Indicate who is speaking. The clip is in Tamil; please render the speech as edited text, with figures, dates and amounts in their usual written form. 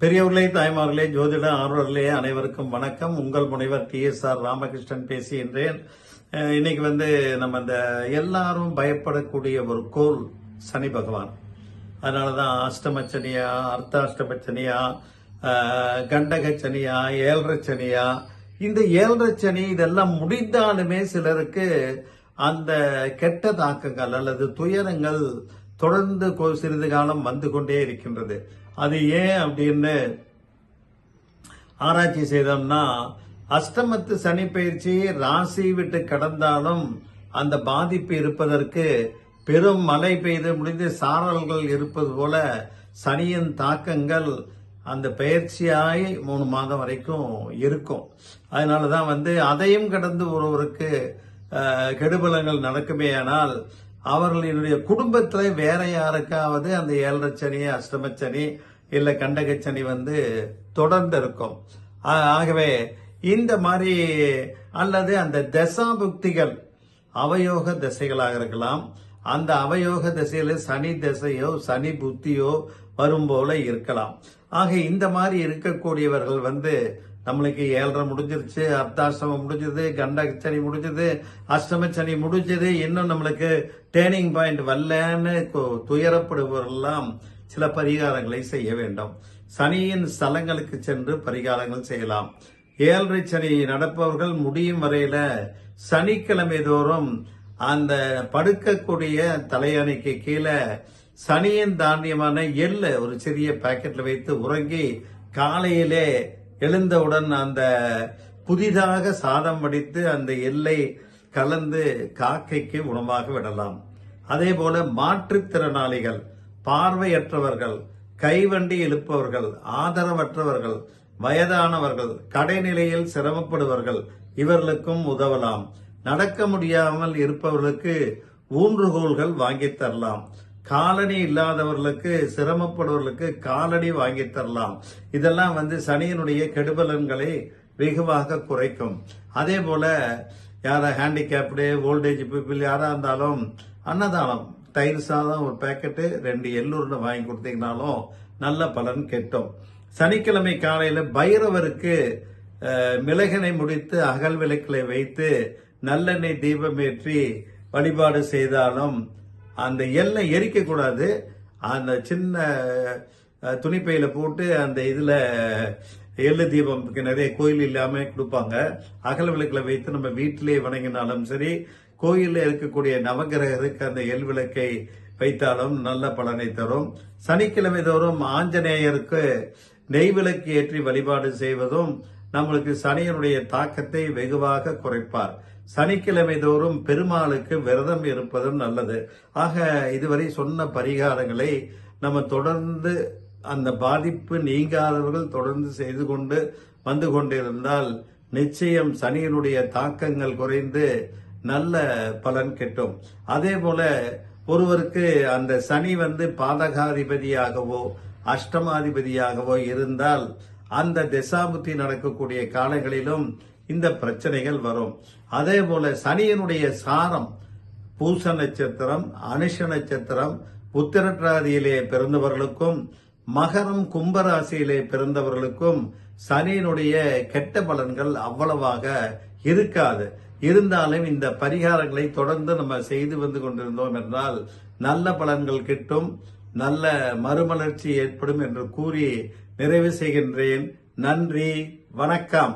Speaker 1: பெரியவர்களே, தாய்மார்களே, ஜோதிட ஆர்வலர்களே அனைவருக்கும் வணக்கம். உங்கள் முனைவர் TSR ராமகிருஷ்ணன் பேசுகின்றேன். இன்னைக்கு நம்ம இந்த எல்லாரும் பயப்படக்கூடிய ஒரு கோள் சனி பகவான். அதனாலதான் அஷ்டமச்சனியா, அர்த்தாஷ்டமச்சனியா, கண்டகச்சனியா, ஏழரைச்சனியா, இந்த ஏழரைச்சனி இதெல்லாம் முடிந்தாலுமே சிலருக்கு அந்த கெட்ட தாக்கங்கள் அல்லது துயரங்கள் தொடர்ந்து சிறிது காலம் வந்து கொண்டே இருக்கின்றது. அது ஏன் அப்படின்னு ஆராய்ச்சி செய்தோம்னா, அஷ்டமத்து சனி பயிற்சி ராசி விட்டு கடந்தாலும் அந்த பாதிப்பு இருப்பதற்கு பெரும் மழை பெய்து முடிந்து சாரல்கள் இருப்பது போல சனியின் தாக்கங்கள் அந்த பயிற்சியாய் 3 மாதம் வரைக்கும் இருக்கும். அதனாலதான் அதையும் கடந்து ஒருவருக்கு கெடுபலங்கள் நடக்குமேயானால் அவர்களுடைய குடும்பத்துல வேற யாருக்காவது அந்த ஏழரைச்சனி, அஷ்டமச்சனி இல்ல கண்டகச்சனி தொடர்ந்து இருக்கும். ஆகவே இந்த மாதிரி அல்லது அந்த தசாபுக்திகள் அவயோக திசைகளாக இருக்கலாம். அந்த அவயோக திசையில சனி திசையோ சனி புத்தியோ வரும் போல இருக்கலாம். ஆக இந்த மாதிரி இருக்கக்கூடியவர்கள் நம்மளுக்கு 7.5 முடிஞ்சிருச்சு, அர்த்தாஷ்டமம் முடிஞ்சது, கண்டகச்சனி முடிஞ்சது, அஷ்டமச்சனி முடிஞ்சது, இன்னும் நம்மளுக்கு டேர்னிங் பாயிண்ட் வரலன்னு துயரப்படுபவரெல்லாம் சில பரிகாரங்களை செய்ய வேண்டும். சனியின் ஸ்தலங்களுக்கு சென்று பரிகாரங்கள் செய்யலாம். 7.5 சனி நடப்பவர்கள் முடியும் வரையில சனிக்கிழமை தோறும் அந்த படுக்கக்கூடிய தலையணைக்கு கீழே சனியின் தானியமான எள்ளு ஒரு சிறிய பாக்கெட்ல வைத்து உறங்கி காலையிலே எழுந்தவுடன் அந்த புதிதாக சாதம் வடித்து அந்த எல்லை கலந்து காக்கைக்கு உணவாக விடலாம். அதே போல மாற்றுத்திறனாளிகள், பார்வையற்றவர்கள், கைவண்டி இழுப்பவர்கள், ஆதரவற்றவர்கள், வயதானவர்கள், கடைநிலையில் சிரமப்படுவர்கள் இவர்களுக்கும் உதவலாம். நடக்க முடியாமல் இருப்பவர்களுக்கு ஊன்றுகோல்கள் வாங்கி தரலாம். காலணி இல்லாதவர்களுக்கு, சிரமப்படுவர்களுக்கு காலணி வாங்கி தரலாம். இதெல்லாம் சனியினுடைய கெடுபலன்களை வெகுவாக குறைக்கும். அதே போல யார ஹேண்டிகேப்டு, ஓல்டேஜ் பீப்புள் யாரா இருந்தாலும் அன்னதானம், தயிர் சாதம் ஒரு பேக்கெட்டு 2 எள்ளுருண்டை வாங்கி கொடுத்தீங்கனாலும் நல்ல பலன் கிட்டும். சனிக்கிழமை காலையில பைரவருக்கு மிளகனை முடித்து அகல் விளக்கிலை வைத்து நல்லெண்ணெய் தீபம் ஏற்றி வழிபாடு செய்தாலும் அந்த எண்ணெய் எரிக்க கூடாது. அந்த சின்ன துணிப்பையில போட்டு அந்த இதுல எள்ளு தீபம்க்கு நிறைய கோயில் இல்லாம கொடுப்பாங்க. அகல் விளக்குல வைத்து நம்ம வீட்டிலேயே வணங்கினாலும் சரி, கோயில்ல இருக்கக்கூடிய நவகிரகருக்கு அந்த எள் விளக்கை வைத்தாலும் நல்ல பலனை தரும். சனிக்கிழமை தோறும் ஆஞ்சநேயருக்கு நெய் விளக்கு ஏற்றி வழிபாடு செய்வதும் நம்மளுக்கு சனியனுடைய தாக்கத்தை வெகுவாக குறைப்பார். சனிக்கிழமை தோறும் பெருமாளுக்கு விரதம் இருப்பதும் நல்லது. ஆக இதுவரை சொன்ன பரிகாரங்களை நம்ம தொடர்ந்து அந்த பாதிப்பு நீங்காதவர்கள் தொடர்ந்து செய்து கொண்டு வந்து கொண்டிருந்தால் நிச்சயம் சனியினுடைய தாக்கங்கள் குறைந்து நல்ல பலன் கிட்டும். அதே போல ஒருவருக்கு அந்த சனி பாதகாதிபதியாகவோ அஷ்டமாதிபதியாகவோ இருந்தால் அந்த திசாபுத்தி நடக்கக்கூடிய காலங்களிலும் இந்த பிரச்சனைகள் வரும். அதே போல சனியினுடைய சாரம் பூச நட்சத்திரம், அனுஷ நட்சத்திரம், உத்திரட்டாதியிலே பிறந்தவர்களுக்கும் மகரம் கும்பராசியிலே பிறந்தவர்களுக்கும் சனியினுடைய கெட்ட பலன்கள் அவ்வளவாக இருக்காது. இருந்தாலும் இந்த பரிகாரங்களை தொடர்ந்து நம்ம செய்து வந்து கொண்டிருந்தோம் என்றால் நல்ல பலன்கள் கிட்டும், நல்ல மறுமலர்ச்சி ஏற்படும் என்று கூறி நிறைவு செய்கின்றேன். நன்றி, வணக்கம்.